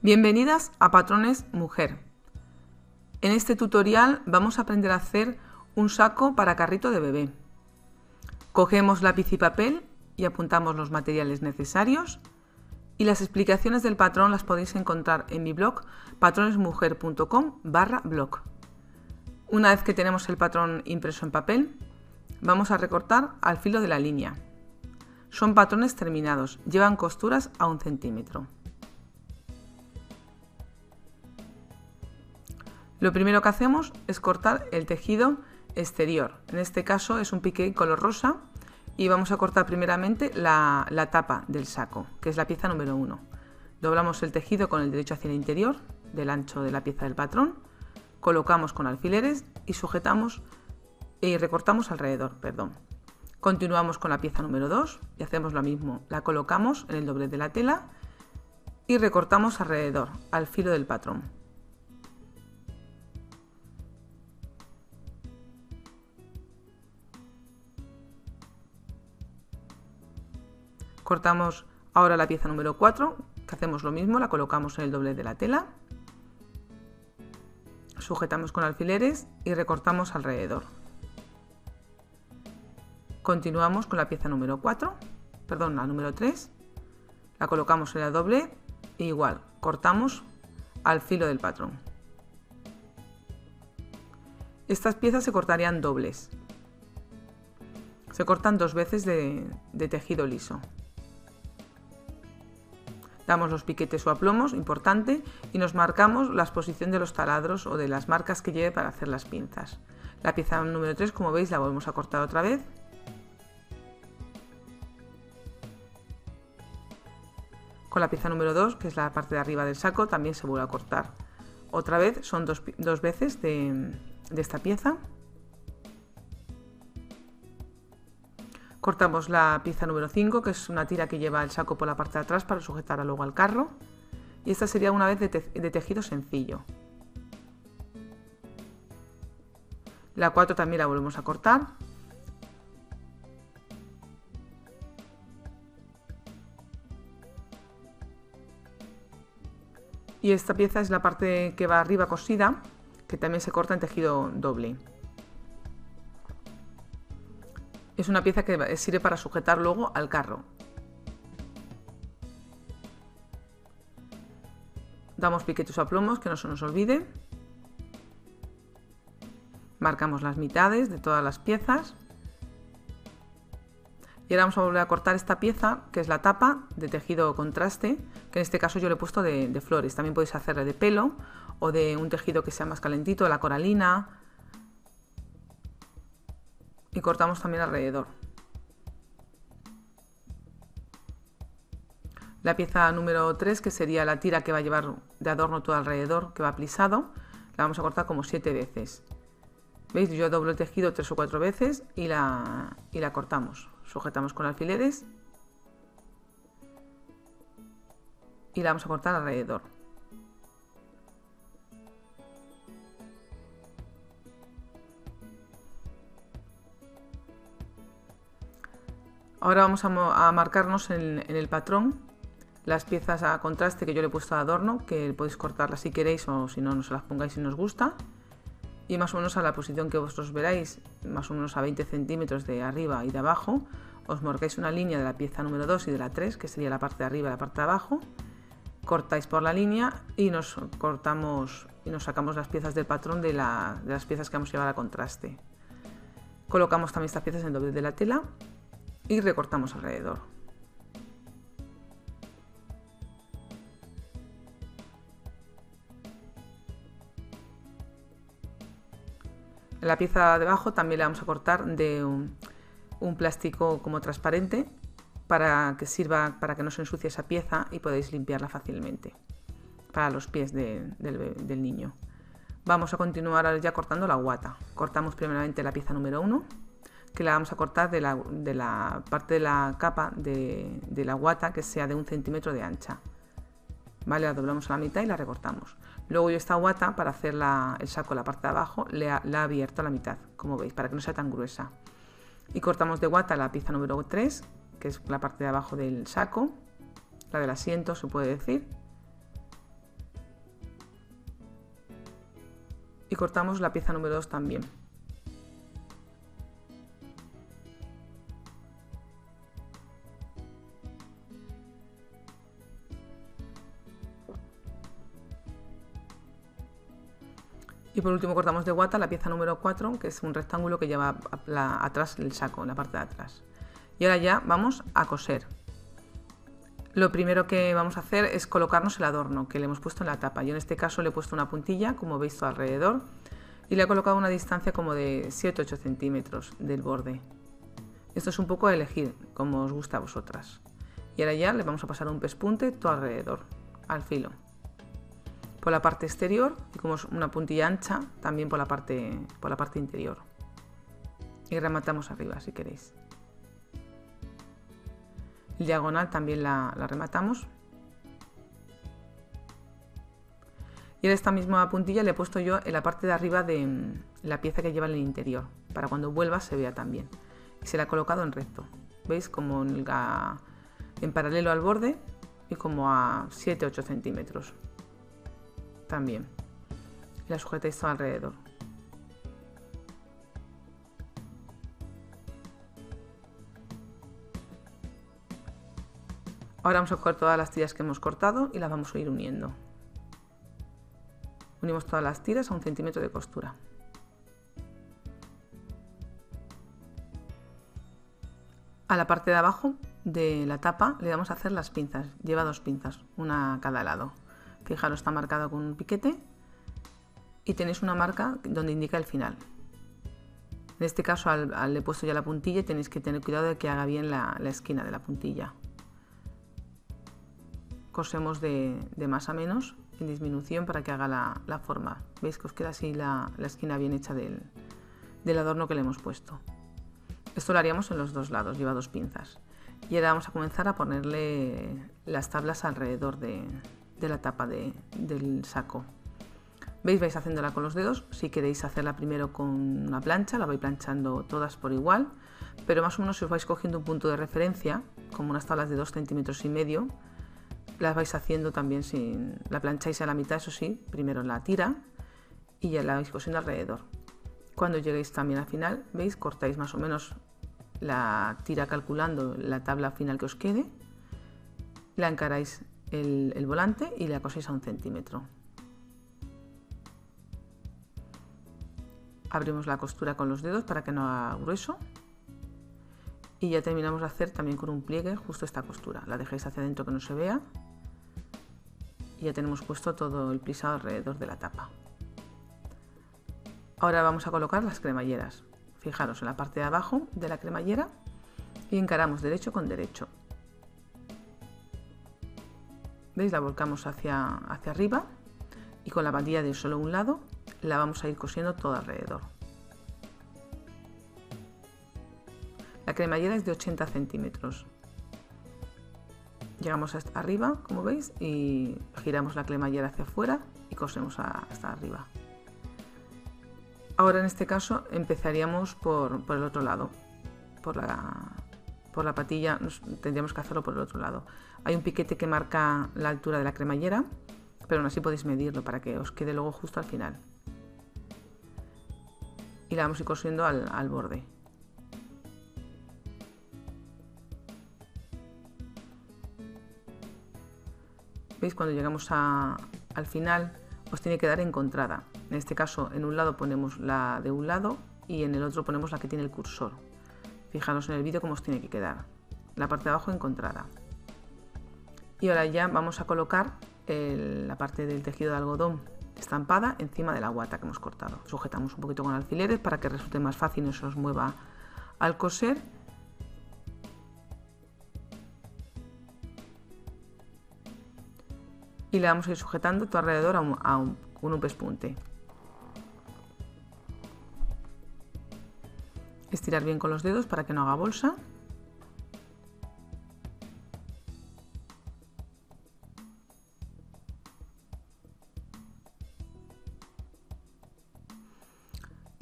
Bienvenidas a Patrones Mujer. En este tutorial vamos a aprender a hacer un saco para carrito de bebé. Cogemos lápiz y papel y apuntamos los materiales necesarios, y las explicaciones del patrón las podéis encontrar en mi blog patronesmujer.com/blog. Una vez que tenemos el patrón impreso en papel, vamos a recortar al filo de la línea. Son patrones terminados, llevan costuras a 1 centímetro. Lo primero que hacemos es cortar el tejido exterior. En este caso es un piqué color rosa y vamos a cortar primeramente la tapa del saco, que es la pieza número 1. Doblamos el tejido con el derecho hacia el interior del ancho de la pieza del patrón, colocamos con alfileres y sujetamos y recortamos alrededor. Continuamos con la pieza número 2 y hacemos lo mismo. La colocamos en el doblez de la tela y recortamos alrededor, al filo del patrón. Cortamos ahora la pieza número 4, que hacemos lo mismo, la colocamos en el doblez de la tela, sujetamos con alfileres y recortamos alrededor. Continuamos con la pieza número 3, la colocamos en el doblez e igual, cortamos al filo del patrón. Estas piezas se cortarían dobles, se cortan 2 veces de tejido liso. Damos los piquetes o aplomos, importante, y nos marcamos la posición de los taladros o de las marcas que lleve para hacer las pinzas. La pieza número 3, como veis, la volvemos a cortar otra vez. Con la pieza número 2, que es la parte de arriba del saco, también se vuelve a cortar. Otra vez, son dos veces de esta pieza. Cortamos la pieza número 5, que es una tira que lleva el saco por la parte de atrás para sujetar luego al carro. Y esta sería una vez de tejido sencillo. La 4 también la volvemos a cortar. Y esta pieza es la parte que va arriba cosida, que también se corta en tejido doble. Es una pieza que sirve para sujetar luego al carro. Damos piquetes o aplomos, que no se nos olvide. Marcamos las mitades de todas las piezas. Y ahora vamos a volver a cortar esta pieza, que es la tapa de tejido contraste, que en este caso yo le he puesto de flores. También podéis hacerle de pelo o de un tejido que sea más calentito, la coralina. Y cortamos también alrededor. La pieza número 3, que sería la tira que va a llevar de adorno todo alrededor, que va plisado, la vamos a cortar como 7 veces. ¿Veis? Yo doblo el tejido 3 o 4 veces y la cortamos. Sujetamos con alfileres y la vamos a cortar alrededor. Ahora vamos a marcarnos en el patrón las piezas a contraste que yo le he puesto de adorno, que podéis cortarlas si queréis o si no, no se las pongáis si no os gusta. Y más o menos a la posición que vosotros veráis, más o menos a 20 centímetros de arriba y de abajo, os marcáis una línea de la pieza número 2 y de la 3, que sería la parte de arriba y la parte de abajo. Cortáis por la línea y nos cortamos y nos sacamos las piezas del patrón de las piezas que vamos a llevar a contraste. Colocamos también estas piezas en el doblez de la tela y recortamos alrededor. En la pieza de abajo también le vamos a cortar de un plástico como transparente para que sirva para que no se ensucie esa pieza y podéis limpiarla fácilmente para los pies del niño. Vamos a continuar ahora ya cortando la guata. Cortamos primeramente la pieza número 1, que la vamos a cortar de la parte de la capa de la guata que sea de 1 centímetro de ancha. ¿Vale? La doblamos a la mitad y la recortamos. Luego yo esta guata, para hacer el saco, la parte de abajo, la he abierto a la mitad, como veis, para que no sea tan gruesa. Y cortamos de guata la pieza número 3, que es la parte de abajo del saco, la del asiento se puede decir. Y cortamos la pieza número 2 también. Y por último cortamos de guata la pieza número 4, que es un rectángulo que lleva atrás el saco, en la parte de atrás. Y ahora ya vamos a coser. Lo primero que vamos a hacer es colocarnos el adorno que le hemos puesto en la tapa. Yo en este caso le he puesto una puntilla, como veis, todo alrededor, y le he colocado una distancia como de 7-8 centímetros del borde. Esto es un poco a elegir, como os gusta a vosotras. Y ahora ya le vamos a pasar un pespunte todo alrededor, al filo. Por la parte exterior, y como es una puntilla ancha, también por la parte interior. Y rematamos arriba si queréis. El diagonal también la rematamos. Y en esta misma puntilla le he puesto yo en la parte de arriba de la pieza que lleva en el interior, para cuando vuelva se vea también. Y se la he colocado en recto. ¿Veis? Como en paralelo al borde y como a 7-8 centímetros. También. Y la sujetáis todo alrededor. Ahora vamos a coger todas las tiras que hemos cortado y las vamos a ir uniendo. Unimos todas las tiras a 1 centímetro de costura. A la parte de abajo de la tapa le vamos a hacer las pinzas. Lleva 2 pinzas, una a cada lado. Fijaros, está marcado con un piquete y tenéis una marca donde indica el final. En este caso le he puesto ya la puntilla y tenéis que tener cuidado de que haga bien la esquina de la puntilla. Cosemos de más a menos en disminución para que haga la forma. Veis que os queda así la esquina bien hecha del adorno que le hemos puesto. Esto lo haríamos en los dos lados, lleva 2 pinzas. Y ahora vamos a comenzar a ponerle las tablas alrededor de la tapa del saco. ¿Veis? Vais haciéndola con los dedos. Si queréis hacerla primero con una plancha, la vais planchando todas por igual, pero más o menos si os vais cogiendo un punto de referencia, como unas tablas de 2,5 centímetros, las vais haciendo también sin... La plancháis a la mitad, eso sí, primero la tira y ya la vais cosiendo alrededor. Cuando lleguéis también al final, ¿veis? Cortáis más o menos la tira calculando la tabla final que os quede, la encaráis el volante y la coséis a 1 centímetro. Abrimos la costura con los dedos para que no haga grueso y ya terminamos de hacer también con un pliegue justo esta costura. La dejáis hacia adentro que no se vea y ya tenemos puesto todo el plisado alrededor de la tapa. Ahora vamos a colocar las cremalleras. Fijaros en la parte de abajo de la cremallera y encaramos derecho con derecho. ¿Veis? La volcamos hacia arriba y con la bandilla de solo un lado la vamos a ir cosiendo todo alrededor. La cremallera es de 80 centímetros. Llegamos hasta arriba, como veis, y giramos la cremallera hacia afuera y cosemos hasta arriba. Ahora en este caso empezaríamos por el otro lado, por la patilla tendríamos que hacerlo por el otro lado. Hay un piquete que marca la altura de la cremallera, pero aún así podéis medirlo para que os quede luego justo al final. Y la vamos a ir cosiendo al borde. ¿Veis? Cuando llegamos al final os tiene que dar encontrada. En este caso en un lado ponemos la de un lado y en el otro ponemos la que tiene el cursor. Fijaros en el vídeo cómo os tiene que quedar. La parte de abajo encontrada. Y ahora ya vamos a colocar la parte del tejido de algodón estampada encima de la guata que hemos cortado. Sujetamos un poquito con alfileres para que resulte más fácil y no se os mueva al coser. Y le vamos a ir sujetando todo alrededor con un pespunte. Estirar bien con los dedos para que no haga bolsa.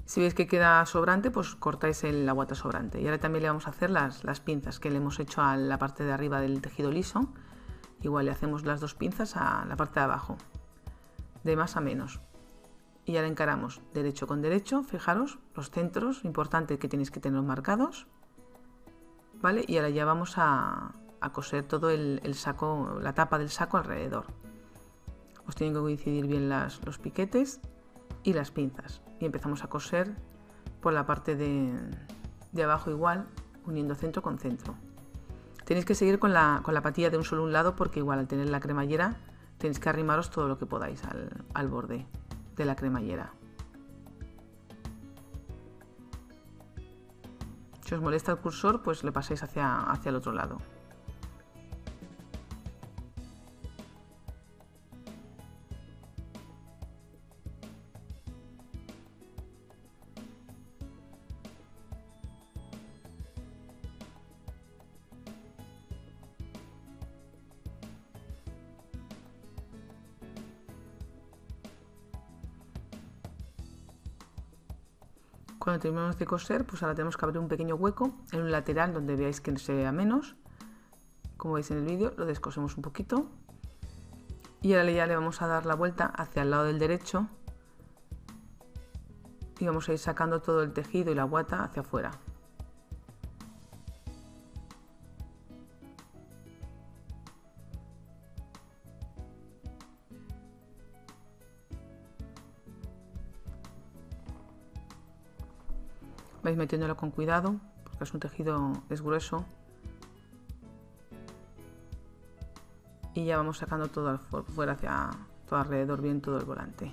Si veis que queda sobrante, pues cortáis la guata sobrante. Y ahora también le vamos a hacer las pinzas que le hemos hecho a la parte de arriba del tejido liso. Igual le hacemos las 2 pinzas a la parte de abajo, de más a menos. y ahora encaramos derecho con derecho. Fijaros los centros, importante que tenéis que tenerlos marcados, ¿vale? Y ahora ya vamos a coser todo el saco, la tapa del saco alrededor. Os tienen que coincidir bien los piquetes y las pinzas, y empezamos a coser por la parte de abajo igual, uniendo centro con centro. Tenéis que seguir con la patilla de un solo lado, porque igual al tener la cremallera tenéis que arrimaros todo lo que podáis al borde de la cremallera. Si os molesta el cursor, pues le pasáis hacia el otro lado. Cuando terminamos de coser, pues ahora tenemos que abrir un pequeño hueco en un lateral donde veáis que se vea menos. Como veis en el vídeo, lo descosemos un poquito. Y ahora ya le vamos a dar la vuelta hacia el lado del derecho. Y vamos a ir sacando todo el tejido y la guata hacia afuera. Vais metiéndolo con cuidado, porque es un tejido, es grueso. Y ya vamos sacando todo fuera, hacia todo alrededor, bien todo el volante.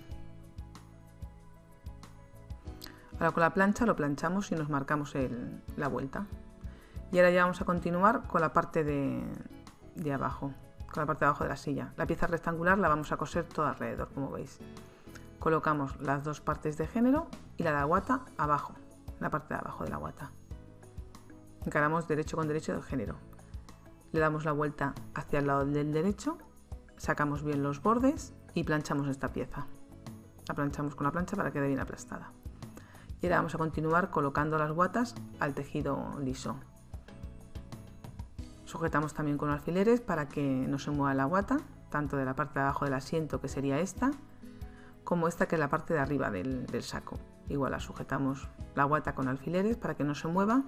Ahora con la plancha lo planchamos y nos marcamos la vuelta. Y ahora ya vamos a continuar con la parte de abajo, con la parte de abajo de la silla. La pieza rectangular la vamos a coser todo alrededor, como veis. Colocamos las dos partes de género y la de la guata abajo, la parte de abajo de la guata. Encaramos derecho con derecho del género. Le damos la vuelta hacia el lado del derecho, sacamos bien los bordes y planchamos esta pieza. La planchamos con la plancha para que quede bien aplastada. Y ahora vamos a continuar colocando las guatas al tejido liso. Sujetamos también con alfileres para que no se mueva la guata, tanto de la parte de abajo del asiento, que sería esta, como esta, que es la parte de arriba del saco. Igual la sujetamos la guata con alfileres para que no se mueva.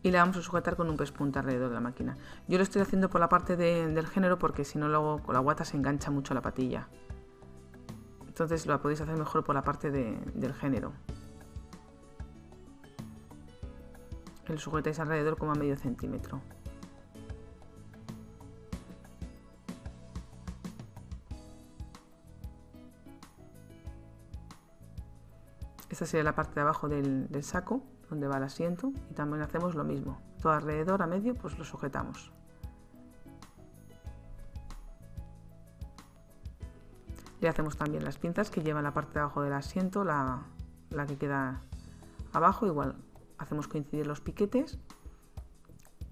Y la vamos a sujetar con un pespunta alrededor de la máquina. Yo lo estoy haciendo por la parte del género, porque si no luego con la guata se engancha mucho la patilla. Entonces lo podéis hacer mejor por la parte del género. Lo sujetáis alrededor como a medio centímetro. Esta sería la parte de abajo del saco, donde va el asiento, y también hacemos lo mismo. Todo alrededor, a medio, pues lo sujetamos. Le hacemos también las pinzas que llevan la parte de abajo del asiento, la que queda abajo. Igual hacemos coincidir los piquetes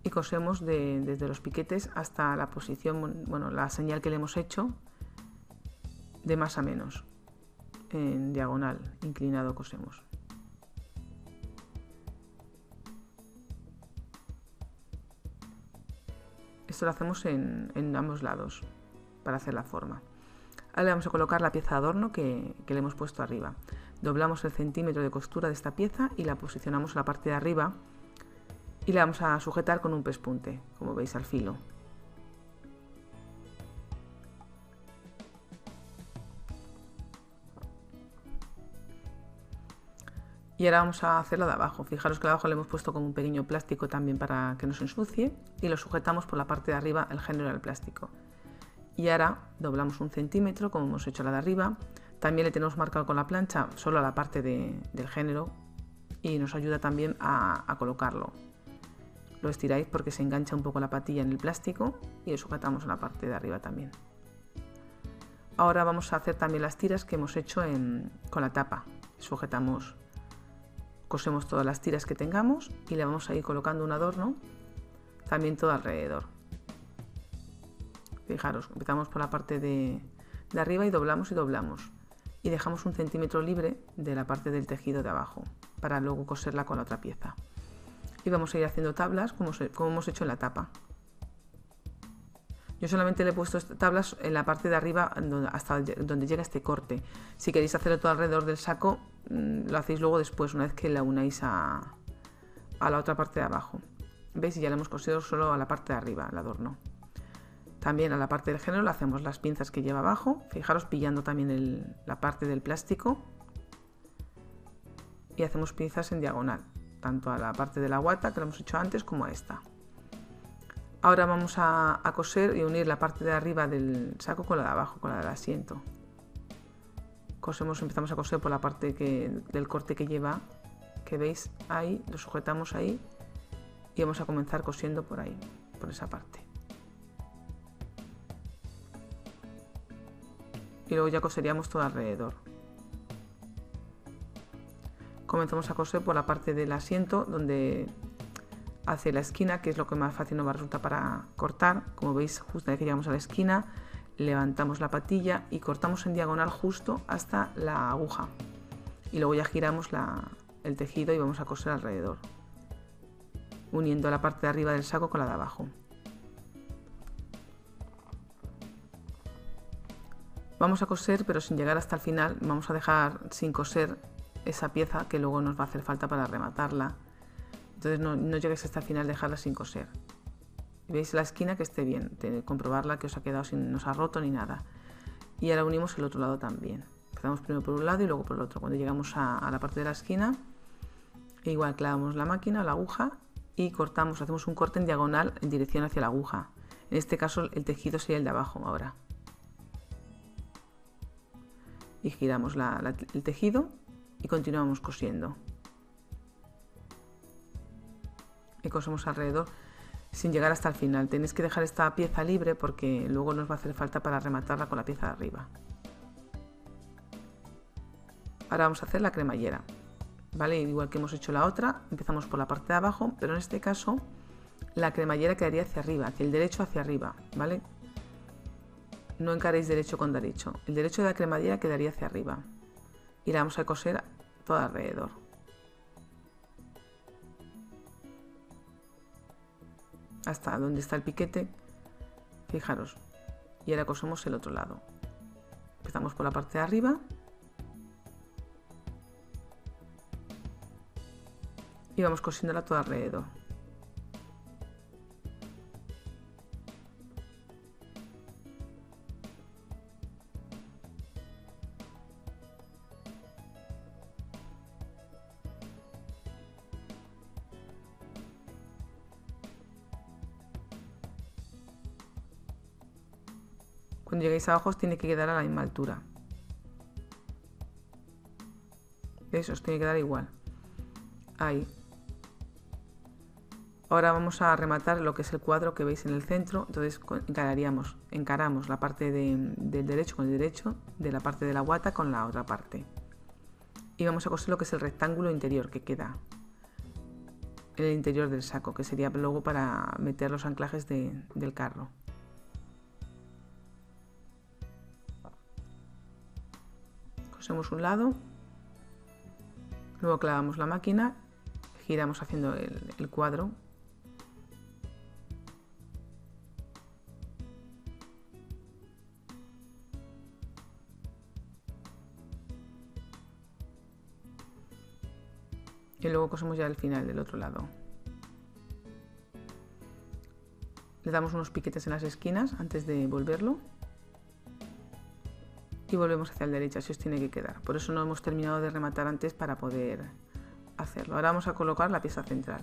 y cosemos desde los piquetes hasta la posición, bueno, la señal que le hemos hecho de más a menos. En diagonal, inclinado cosemos. Esto lo hacemos en ambos lados para hacer la forma. Ahora le vamos a colocar la pieza de adorno que le hemos puesto arriba. Doblamos el centímetro de costura de esta pieza y la posicionamos en la parte de arriba y la vamos a sujetar con un pespunte, como veis al filo. Y ahora vamos a hacer la de abajo. Fijaros que abajo le hemos puesto como un pequeño plástico también para que no se ensucie, y lo sujetamos por la parte de arriba, el género del plástico. Y ahora doblamos un centímetro, como hemos hecho la de arriba. También le tenemos marcado con la plancha solo la parte del género, y nos ayuda también a colocarlo. Lo estiráis porque se engancha un poco la patilla en el plástico, y lo sujetamos en la parte de arriba también. Ahora vamos a hacer también las tiras que hemos hecho con la tapa. Sujetamos, cosemos todas las tiras que tengamos y le vamos a ir colocando un adorno también todo alrededor. Fijaros, empezamos por la parte de arriba y doblamos y dejamos un centímetro libre de la parte del tejido de abajo para luego coserla con la otra pieza. Y vamos a ir haciendo tablas como hemos hecho en la tapa. Yo solamente le he puesto tablas en la parte de arriba hasta donde llega este corte. Si queréis hacerlo todo alrededor del saco, lo hacéis luego después, una vez que la unáis a la otra parte de abajo. ¿Veis? Y ya le hemos cosido solo a la parte de arriba, el adorno. También a la parte del género le hacemos las pinzas que lleva abajo. Fijaros, pillando también la parte del plástico. Y hacemos pinzas en diagonal, tanto a la parte de la guata que lo hemos hecho antes como a esta. Ahora vamos a coser y unir la parte de arriba del saco con la de abajo, con la del asiento. Empezamos a coser por la parte del corte que lleva, que veis ahí, lo sujetamos ahí y vamos a comenzar cosiendo por ahí, por esa parte. Y luego ya coseríamos todo alrededor. Comenzamos a coser por la parte del asiento donde hace la esquina, que es lo que más fácil nos va a resultar para cortar. Como veis, justo una vez que llegamos a la esquina, levantamos la patilla y cortamos en diagonal justo hasta la aguja. Y luego ya giramos el tejido y vamos a coser alrededor, uniendo la parte de arriba del saco con la de abajo. Vamos a coser, pero sin llegar hasta el final. Vamos a dejar sin coser esa pieza que luego nos va a hacer falta para rematarla. Entonces no lleguéis hasta el final, dejarla sin coser. Veis la esquina que esté bien, comprobarla que os ha quedado no os ha roto ni nada. Y ahora unimos el otro lado también. Empezamos primero por un lado y luego por el otro. Cuando llegamos a la parte de la esquina, igual clavamos la máquina, la aguja y cortamos, hacemos un corte en diagonal en dirección hacia la aguja. En este caso el tejido sería el de abajo ahora. Y giramos el tejido y continuamos cosiendo. Y cosemos alrededor sin llegar hasta el final. Tenéis que dejar esta pieza libre porque luego nos va a hacer falta para rematarla con la pieza de arriba. Ahora vamos a hacer la cremallera, ¿vale? Igual que hemos hecho la otra, empezamos por la parte de abajo, pero en este caso la cremallera quedaría hacia arriba, hacia el derecho hacia arriba, ¿vale? No encaréis derecho con derecho. El derecho de la cremallera quedaría hacia arriba. Y la vamos a coser todo alrededor. Hasta donde está el piquete, fijaros. Y ahora cosemos el otro lado. Empezamos por la parte de arriba. Y vamos cosiéndola todo alrededor. Cuando lleguéis abajo os tiene que quedar a la misma altura. Eso os tiene que dar igual. Ahí. Ahora vamos a rematar lo que es el cuadro que veis en el centro. Entonces encaramos la parte del derecho con el derecho, de la parte de la guata con la otra parte. Y vamos a coser lo que es el rectángulo interior que queda en el interior del saco, que sería luego para meter los anclajes del carro. Cosemos un lado, luego clavamos la máquina, giramos haciendo el cuadro. Y luego cosemos ya el final del otro lado. Le damos unos piquetes en las esquinas antes de volverlo. Y volvemos hacia la derecha, así os tiene que quedar. Por eso no hemos terminado de rematar antes para poder hacerlo. Ahora vamos a colocar la pieza central.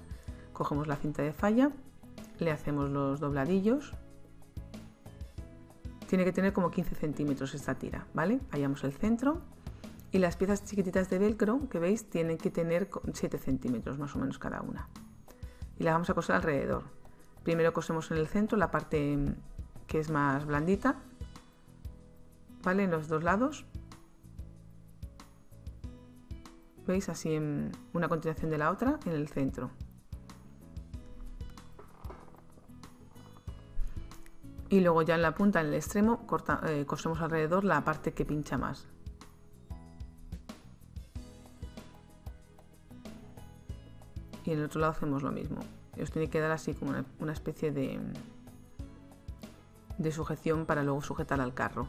Cogemos la cinta de falla, le hacemos los dobladillos. Tiene que tener como 15 centímetros esta tira, ¿vale? Hallamos el centro. Y las piezas chiquititas de velcro que veis tienen que tener 7 centímetros más o menos cada una. Y las vamos a coser alrededor. Primero cosemos en el centro la parte que es más blandita, ¿vale? En los dos lados. ¿Veis? Así en una continuación de la otra en el centro. Y luego ya en la punta, en el extremo, cosemos alrededor la parte que pincha más. Y en el otro lado hacemos lo mismo. Y os tiene que dar así como una especie de de sujeción para luego sujetarla al carro.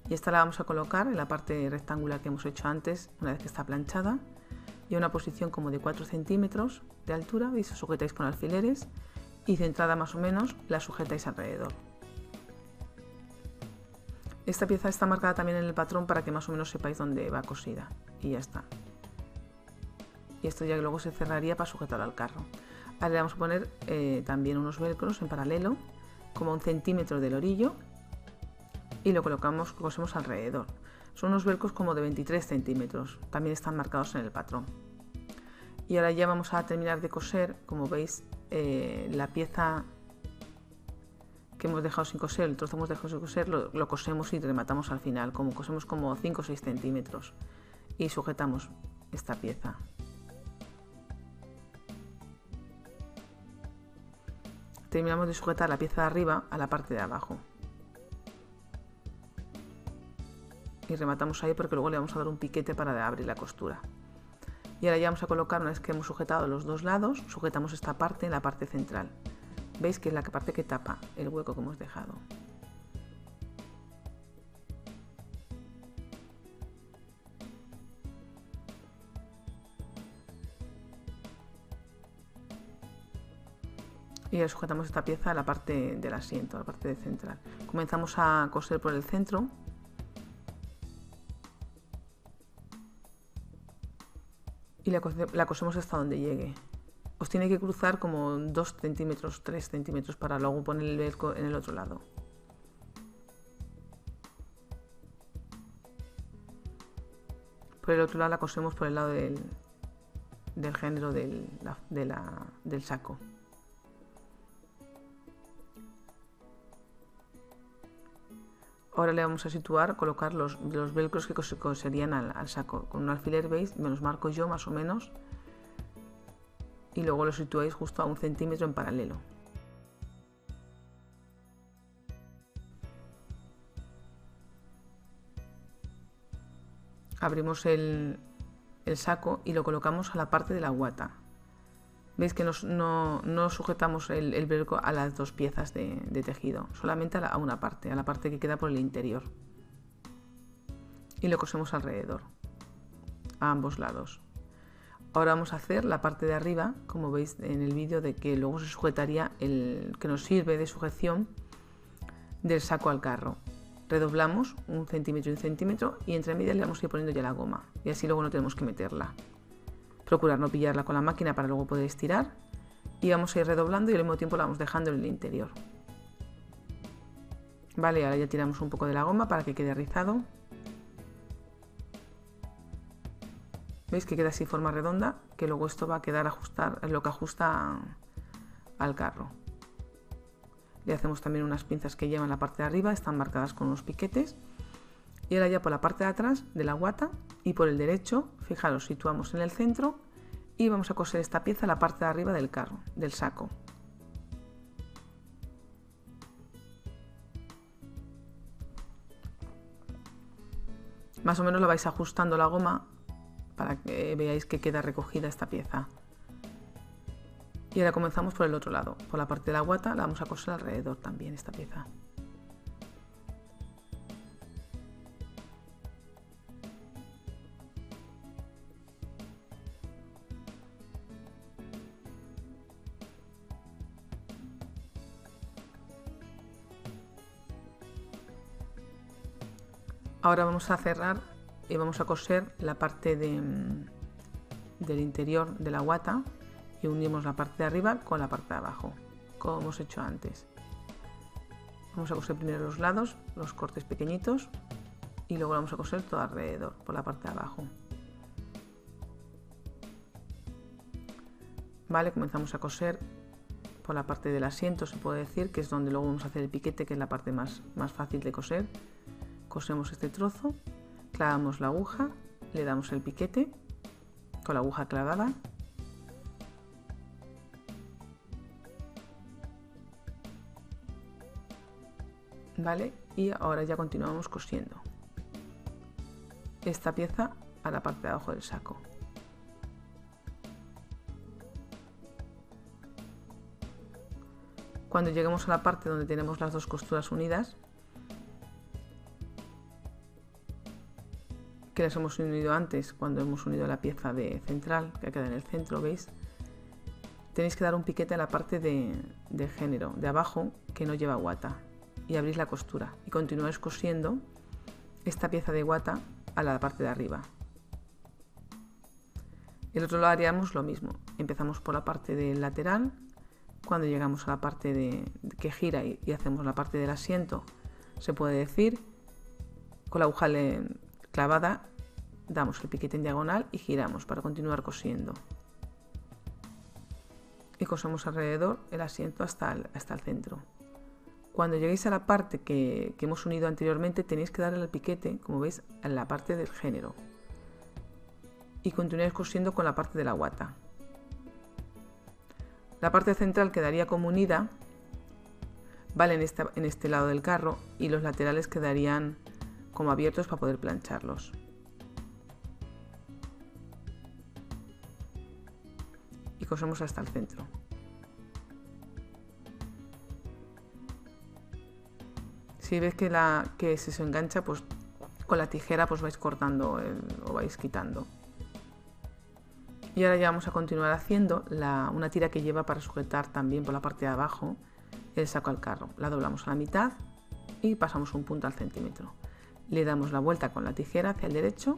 Y esta la vamos a colocar en la parte rectangular que hemos hecho antes, una vez que está planchada, y a una posición como de 4 centímetros de altura, ¿veis? Sujetáis con alfileres y centrada más o menos la sujetáis alrededor. Esta pieza está marcada también en el patrón para que más o menos sepáis dónde va cosida, y ya está. Y esto ya luego se cerraría para sujetarlo al carro. Ahora le vamos a poner también unos velcros en paralelo, como a 1 centímetro del orillo, y lo colocamos, cosemos alrededor. Son unos velcros como de 23 centímetros, también están marcados en el patrón. Y ahora ya vamos a terminar de coser, como veis, la pieza que hemos dejado sin coser, el trozo que hemos dejado sin coser, lo cosemos y rematamos al final, como cosemos como 5 o 6 centímetros y sujetamos esta pieza. Terminamos de sujetar la pieza de arriba a la parte de abajo. Y rematamos ahí porque luego le vamos a dar un piquete para abrir la costura. Y ahora ya vamos a colocar, una vez que hemos sujetado los dos lados, sujetamos esta parte en la parte central. ¿Veis que es la parte que tapa el hueco que hemos dejado? Y ahora sujetamos esta pieza a la parte del asiento, a la parte central. Comenzamos a coser por el centro. Y la cosemos hasta donde llegue. Os tiene que cruzar como 2 centímetros, 3 centímetros para luego poner el velcro en el otro lado. Por el otro lado la cosemos por el lado del género del saco. Ahora le vamos a situar, colocar los velcros que coserían al saco. Con un alfiler, veis, me los marco yo más o menos. Y luego los situáis justo a 1 centímetro en paralelo. Abrimos el saco y lo colocamos a la parte de la guata. Veis que no sujetamos el velcro a las dos piezas de tejido, solamente a una parte, a la parte que queda por el interior. Y lo cosemos alrededor, a ambos lados. Ahora vamos a hacer la parte de arriba, como veis en el vídeo, de que luego se sujetaría el que nos sirve de sujeción del saco al carro. Redoblamos 1 centímetro y 1 centímetro y entre medias le vamos a ir poniendo ya la goma y así luego no tenemos que meterla. Procurar no pillarla con la máquina para luego poder estirar y vamos a ir redoblando y al mismo tiempo la vamos dejando en el interior. Vale, ahora ya tiramos un poco de la goma para que quede rizado. ¿Veis que queda así forma redonda? Que luego esto va a quedar es lo que ajusta al carro. Le hacemos también unas pinzas que llevan la parte de arriba, están marcadas con unos piquetes. Y ahora ya por la parte de atrás de la guata y por el derecho, fijaros, situamos en el centro y vamos a coser esta pieza en la parte de arriba del carro, del saco. Más o menos la vais ajustando la goma para que veáis que queda recogida esta pieza. Y ahora comenzamos por el otro lado, por la parte de la guata la vamos a coser alrededor también esta pieza. Ahora vamos a cerrar y vamos a coser la parte del interior de la guata y unimos la parte de arriba con la parte de abajo, como hemos hecho antes. Vamos a coser primero los lados, los cortes pequeñitos y luego vamos a coser todo alrededor, por la parte de abajo. Vale, comenzamos a coser por la parte del asiento, se puede decir, que es donde luego vamos a hacer el piquete, que es la parte más fácil de coser. Cosemos este trozo, clavamos la aguja, le damos el piquete con la aguja clavada. Vale, y ahora ya continuamos cosiendo esta pieza a la parte de abajo del saco. Cuando lleguemos a la parte donde tenemos las dos costuras unidas, que las hemos unido antes cuando hemos unido la pieza de central que queda en el centro, ¿veis? Tenéis que dar un piquete a la parte de género, de abajo, que no lleva guata, y abrís la costura y continuáis cosiendo esta pieza de guata a la parte de arriba. El otro lado haríamos lo mismo, empezamos por la parte del lateral, cuando llegamos a la parte que gira y hacemos la parte del asiento, se puede decir, con la aguja clavada damos el piquete en diagonal y giramos para continuar cosiendo. Y cosemos alrededor el asiento hasta el centro. Cuando lleguéis a la parte que hemos unido anteriormente, tenéis que darle el piquete, como veis, en la parte del género. Y continuáis cosiendo con la parte de la guata. La parte central quedaría como unida, ¿vale? En este lado del carro, y los laterales quedarían como abiertos para poder plancharlos. Y cosemos hasta el centro. Si ves que se engancha, pues con la tijera pues vais cortando o vais quitando. Y ahora ya vamos a continuar haciendo una tira que lleva para sujetar también por la parte de abajo el saco al carro. La doblamos a la mitad y pasamos un punto al centímetro. Le damos la vuelta con la tijera hacia el derecho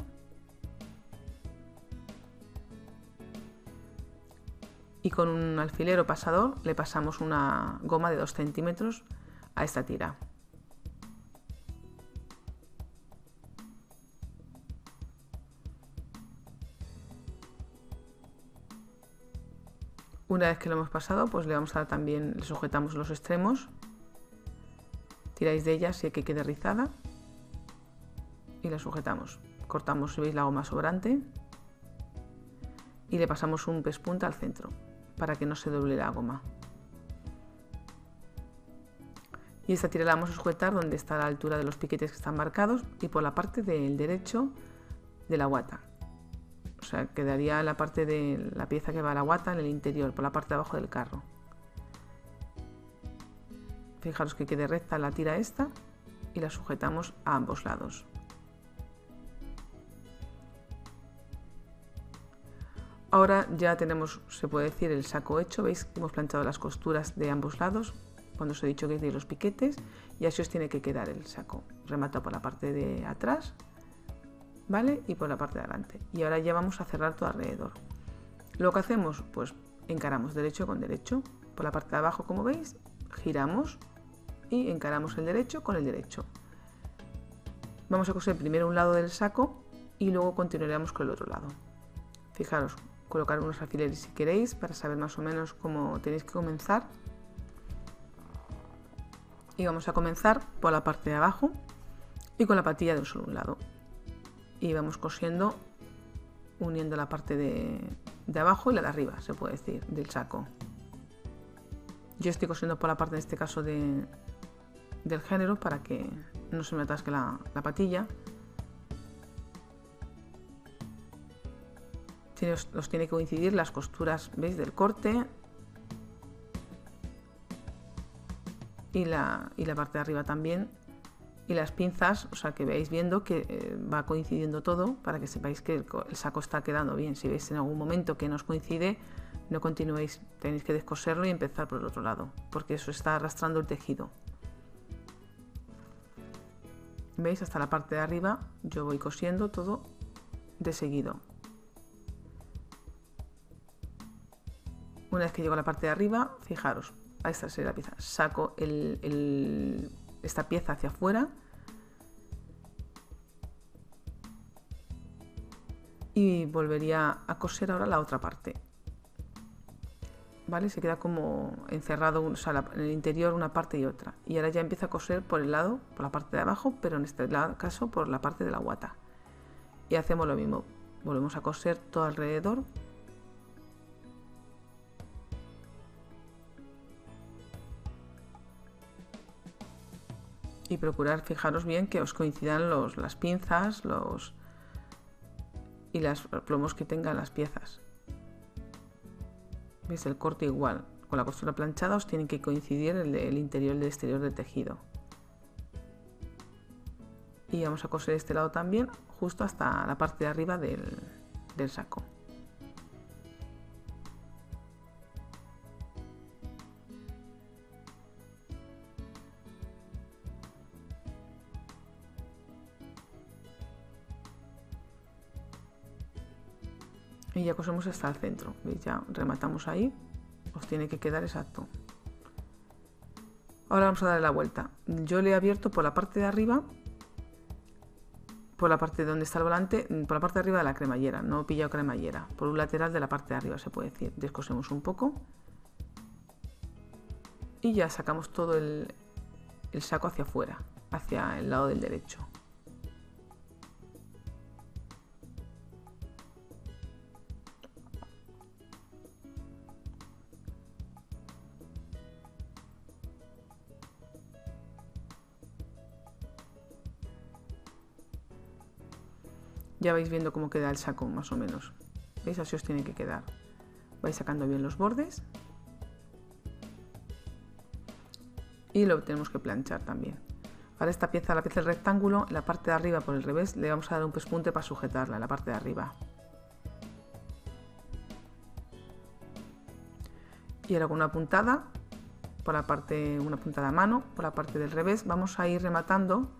y con un alfiler o pasador le pasamos una goma de 2 centímetros a esta tira. Una vez que lo hemos pasado, pues le vamos a dar también, le sujetamos los extremos, tiráis de ella si hay que quede rizada y la sujetamos. Cortamos, si veis, la goma sobrante y le pasamos un pespunta al centro para que no se doble la goma. Y esta tira la vamos a sujetar donde está la altura de los piquetes que están marcados y por la parte del derecho de la guata. O sea, quedaría la parte de la pieza que va a la guata en el interior, por la parte de abajo del carro. Fijaros que quede recta la tira esta y la sujetamos a ambos lados. Ahora ya tenemos, se puede decir, el saco hecho. Veis que hemos planchado las costuras de ambos lados cuando os he dicho que es de los piquetes, y así os tiene que quedar el saco, rematado por la parte de atrás, ¿vale? Y por la parte de adelante. Y ahora ya vamos a cerrar todo alrededor. Lo que hacemos, pues encaramos derecho con derecho. Por la parte de abajo, como veis, giramos y encaramos el derecho con el derecho. Vamos a coser primero un lado del saco y luego continuaremos con el otro lado. Fijaros, colocar unos alfileres si queréis para saber más o menos cómo tenéis que comenzar. Y vamos a comenzar por la parte de abajo y con la patilla de un solo lado. Y vamos cosiendo, uniendo la parte de abajo y la de arriba, se puede decir, del saco. Yo estoy cosiendo por la parte, en este caso, del género para que no se me atasque la patilla. Os tiene que coincidir las costuras, ¿veis?, del corte y la parte de arriba también. Y las pinzas, o sea, que veáis viendo que va coincidiendo todo para que sepáis que el saco está quedando bien. Si veis en algún momento que no os coincide, no continuéis, tenéis que descoserlo y empezar por el otro lado, porque eso está arrastrando el tejido. ¿Veis? Hasta la parte de arriba yo voy cosiendo todo de seguido. Una vez que llego a la parte de arriba, fijaros, a esta sería la pieza, saco esta pieza hacia afuera y volvería a coser ahora la otra parte, ¿vale? Se queda como encerrado, o sea, en el interior una parte y otra, y ahora ya empiezo a coser por el lado, por la parte de abajo, pero en este caso por la parte de la guata, y hacemos lo mismo, volvemos a coser todo alrededor. Y procurar, fijaros bien, que os coincidan las pinzas y los plomos que tengan las piezas. ¿Veis? El corte igual. con la costura planchada os tienen que coincidir el interior y el exterior del tejido. Y vamos a coser este lado también, justo hasta la parte de arriba del saco. Y ya cosemos hasta el centro, ¿veis? Ya rematamos ahí, os tiene que quedar exacto. Ahora vamos a darle la vuelta. Yo le he abierto por la parte de arriba, por la parte donde está el volante, por la parte de arriba de la cremallera, no he pillado cremallera, por un lateral de la parte de arriba se puede decir. Descosemos un poco y ya sacamos todo el saco hacia afuera, hacia el lado del derecho. Ya vais viendo cómo queda el saco más o menos. ¿Veis? Así os tiene que quedar. Vais sacando bien los bordes. Y lo tenemos que planchar también. Ahora esta pieza, la pieza del rectángulo, en la parte de arriba por el revés, le vamos a dar un pespunte para sujetarla en la parte de arriba. Y ahora con una puntada, por la parte, una puntada a mano, por la parte del revés, vamos a ir rematando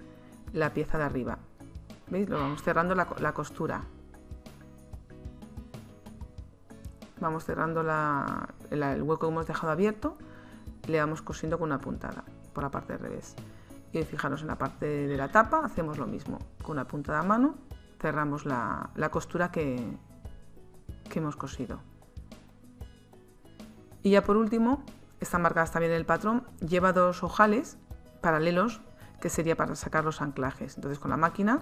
la pieza de arriba. ¿Veis? Lo vamos cerrando la costura. Vamos cerrando el hueco que hemos dejado abierto, le vamos cosiendo con una puntada por la parte del revés. Y fijaros en la parte de la tapa, hacemos lo mismo. Con una puntada a mano cerramos la costura que hemos cosido. Y ya por último, están marcadas también en el patrón, lleva dos ojales paralelos, que sería para sacar los anclajes. Entonces con la máquina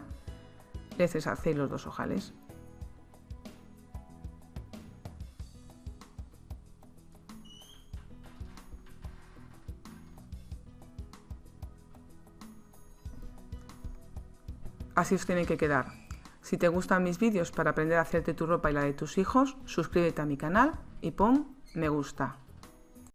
les hacéis los dos ojales. Así os tienen que quedar. Si te gustan mis vídeos para aprender a hacerte tu ropa y la de tus hijos, suscríbete a mi canal y pon me gusta.